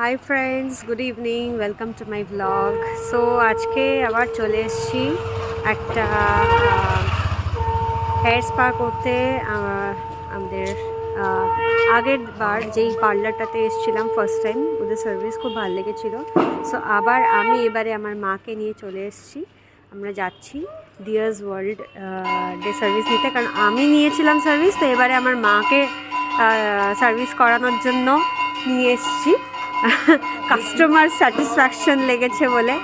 Hi friends, good evening, welcome to my blog. So আজকে আবার চলে এসেছি একটা হেয়ার স্পা করতে। আমাদের আগের বার যেই পার্লারটাতে এসেছিলাম ফার্স্ট টাইম, ওদের সার্ভিস খুব ভালো লেগেছিলো। সো আবার আমি এবারে আমার মাকে নিয়ে চলে এসেছি। আমরা যাচ্ছি ডিয়ার্স ওয়ার্ল্ড ডে সার্ভিস নিতে, কারণ আমি নিয়েছিলাম সার্ভিস, তো এবারে আমার মাকে সার্ভিস করানোর জন্য নিয়ে এসেছি। কাস্টমার স্যাটিসফ্যাকশন লেগেছে বলে।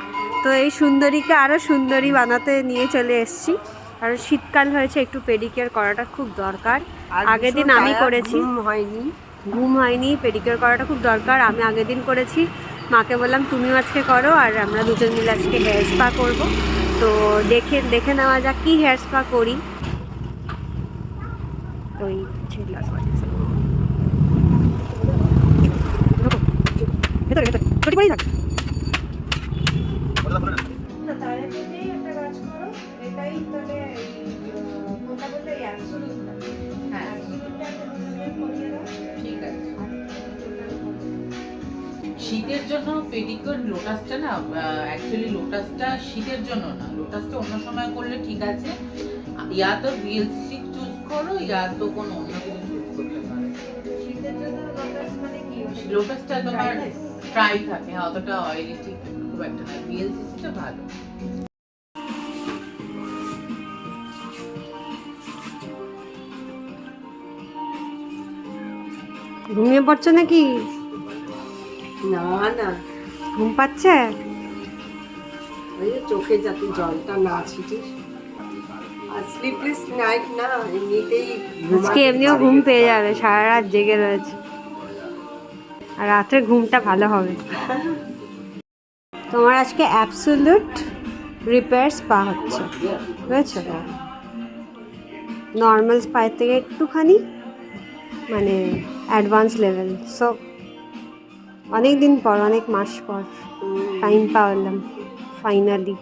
তো এই সুন্দরীকে আরও সুন্দরী বানাতে নিয়ে চলে এসেছি। আর শীতকাল হয়েছে, একটু পেডিকিওর করাটা খুব দরকার। আগের দিন আমি করেছি, ঘুম হয়নি, পেডিকিওর করাটা খুব দরকার। আমি আগের দিন করেছি, মাকে বললাম তুমিও আজকে করো, আর আমরা দুজন মিলে আজকে হেয়ার স্পা করবো। তো দেখে নেওয়া যাক কী হেয়ার স্পা করি। ওই শীতের জন্য পেডিকিওর লোটাসটা না, অ্যাকচুয়ালি লোটাসটা শীতের জন্য না, লোটাসটা অন্য সময় করলে ঠিক আছে। ইয়া তো ভিএলসি চুজ করো, ইয়া তো কোনো অন্য কিছু চুজ করতে পারো। শীতের জন্য লোটাস মানে কি? লোটাসটা তোমার ড্রাই থাকে, অতটা অয়েলি ঠিক খুব একটা না। ভিএলসিটা ভালো। ঘুমিয়ে পড়ছো নাকি? না না, ঘুম পাচ্ছে? ওই চোখে যাতে জলটা না ছিটিস। আর স্লিপলেস নাইট না, এমনিতেই আজকে এমনিও ঘুম পেয়ে যাবে, সারা রাত জেগে রয়েছে, আর রাত্রে ঘুমটা ভালো হবে। তোমার আজকে অ্যাবসোলিউট রিপেয়ার স্পা হচ্ছে, বুঝেছো? নর্মাল স্পায়ের থেকে একটুখানি মানে অ্যাডভান্স লেভেল। সো অনেক দিন পর, অনেক মাস পর টাইম পাওয়ালাম ফাইনালি।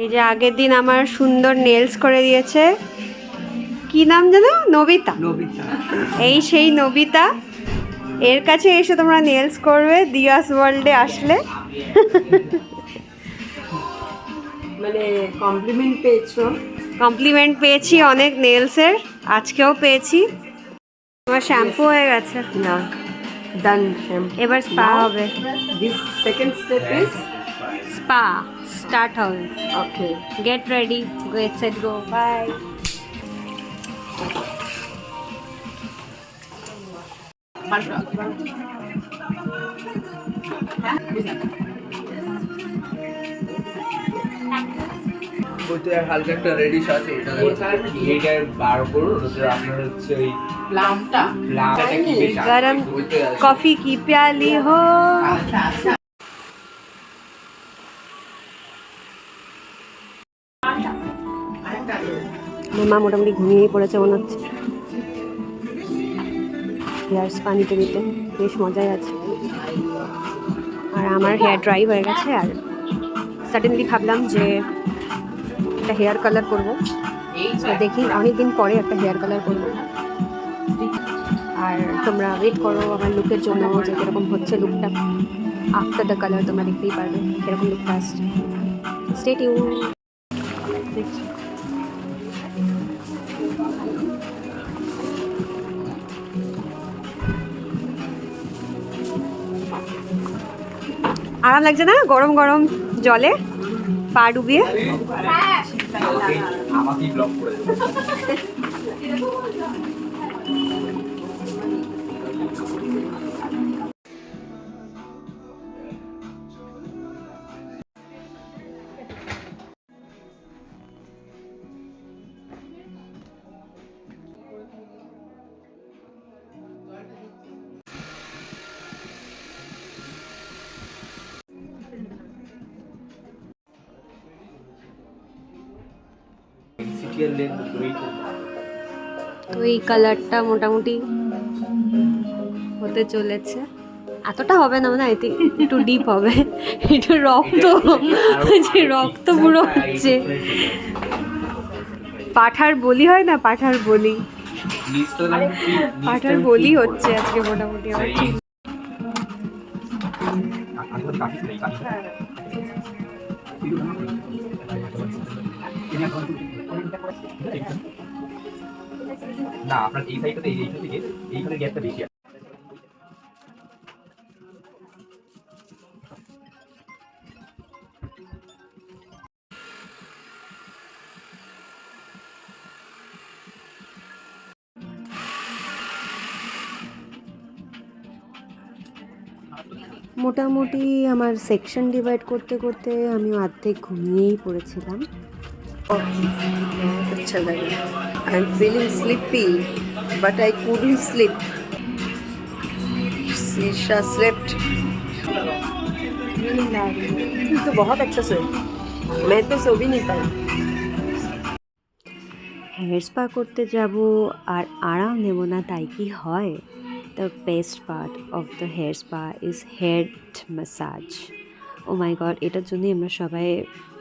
এই যে আগের দিন আমার সুন্দর নেলস করে দিয়েছে, কি নাম জানো? নবিতা। এই সেই নবিতা, এর কাছে এসে তোমরা নেলস করবে দিয়াস ওয়ার্ল্ডে আসলে। মানে কমপ্লিমেন্ট পেয়েছো? কমপ্লিমেন্ট পেয়েছি অনেক নেলসের, আজকেও পেয়েছি। আমার শ্যাম্পু হয়ে গেছে, না, ডান শ্যাম্পু। এবার স্পা হবে। This second step is spa start হবে। Okay, get ready, get set go, bye. হালকা একটা রেডিশ আছে, এটা বার করুন। আপনার হচ্ছে ওই প্লামটা গরম কফি কি প্যালি হো। আমার মা মোটামুটি ঘুমিয়েই পড়েছে মনে হচ্ছে। হেয়ার স্পা নিতে নিতে বেশ মজাই আছে। আর আমার হেয়ার ড্রাই হয়ে গেছে, আর সাডেনলি ভাবলাম যে একটা হেয়ার কালার করবো। তো দেখি অনেকদিন পরে একটা হেয়ার কালার করবো। আর তোমরা ওয়েট করো আমার লুকের জন্য, যে কীরকম হচ্ছে লুকটা। আফটার দ্য কালার তোমরা দেখতেই পারবে কীরকম লুকটা আসছে। Stay tune. আরাম লাগছে না গরম গরম জলে পা ডুবিয়ে? আমাকেই ব্লক করে দেবো। তো এই কালারটা মোটামুটি হতে চলেছে। এতটা হবে না, মানে একটু ডিপ হবে, একটু রক্ত, যে রক্ত পুরো হচ্ছে। পাঠার বলি হয় না, পাঠার বলি, পাঠার বলি হচ্ছে আজকে মোটামুটি আমার। না আপনার এই সাইডটাতে এইটা থেকে এইখানে গ্যাপটা বেশি আছে। মোটামুটি আমার সেকশন ডিভাইড করতে করতে আমি অর্ধেক ঘুমিয়েই পড়েছিলাম। बहुत अच्छा लगा। I am feeling sleepy but I couldn't sleep. शीशा slept. तो बहुत अच्छा सोई, मैं तो सो भी नहीं पाई। হেয়ার স্পা করতে যাব আর আরাম নেব না তাই কি হয়? The best part of the hair spa is head massage. Oh my God, এটার জন্যই আমরা সবাই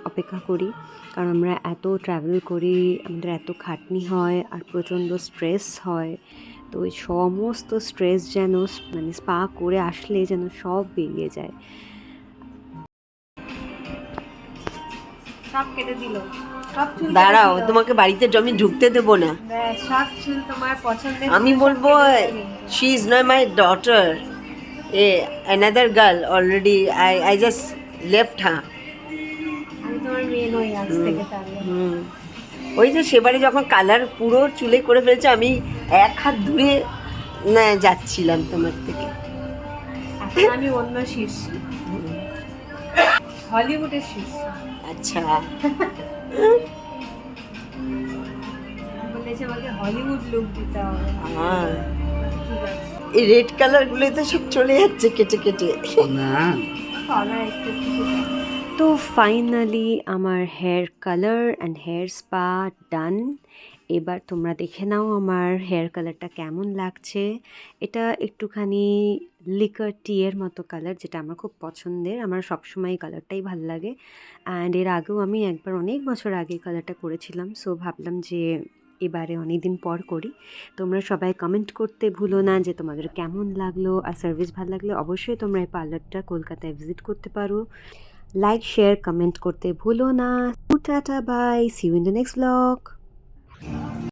অপেক্ষা করি, কারণ আমরা এত ট্রাভেল করি, আমাদের এত খাটনি হয় আর প্রচণ্ড স্ট্রেস হয়। তো ওই সমস্ত স্ট্রেস যেন মানে স্পা করে আসলে যেন সব বেরিয়ে যায়। সব কেটে দিল, সব চুল কেটে দাঁড়াও, দিল। তোমাকে বাড়িতে আমি ঢুকতে দেবো না। ব্যাস, সব চুল তোমার পছন্দের আমি চুল সব বলবো কেটে দিল কিন্তু। She is not my daughter, a another girl already. I just left her. আমি তোমার মেয়ে নই আজ থেকে তাহলে। ওই যে সেবারে যখন কালার পুরো চুলে করে ফেলেছে, আমি এক হাত দূরে না যাচ্ছিলাম তোমার থেকে। এখন আমি অন্য শীর্ষ, হলিউডের শীর্ষ। আচ্ছা, বলেছে আমাকে হলিউড লুক দিতে হবে। হ্যাঁ, ঠিক আছে, এই রেড কালারগুলো তো সব চলে যাচ্ছে কেটে কেটে। না চলা একটু একটু। তো ফাইনালি আমার hair colour and hair spa done. এবার তোমরা দেখে নাও আমার হেয়ার কালারটা কেমন লাগছে। এটা একটুখানি লিকার টিয়ের মতো কালার, যেটা আমার খুব পছন্দের। আমার সবসময় এই কালারটাই ভালো লাগে। অ্যান্ড এর আগেও আমি একবার অনেক বছর আগে কালারটা করেছিলাম, সো ভাবলাম যে এবারে অনেক দিন পর করি। তোমরা সবাই কমেন্ট করতে ভুলো না যে তোমাদের কেমন লাগলো, আর সার্ভিস ভালো লাগলে অবশ্যই তোমরা এই পার্লারটা কলকাতায় ভিজিট করতে পারো। লাইক, শেয়ার, কমেন্ট করতে ভুলো না। Tata, bye, see you in the next blog.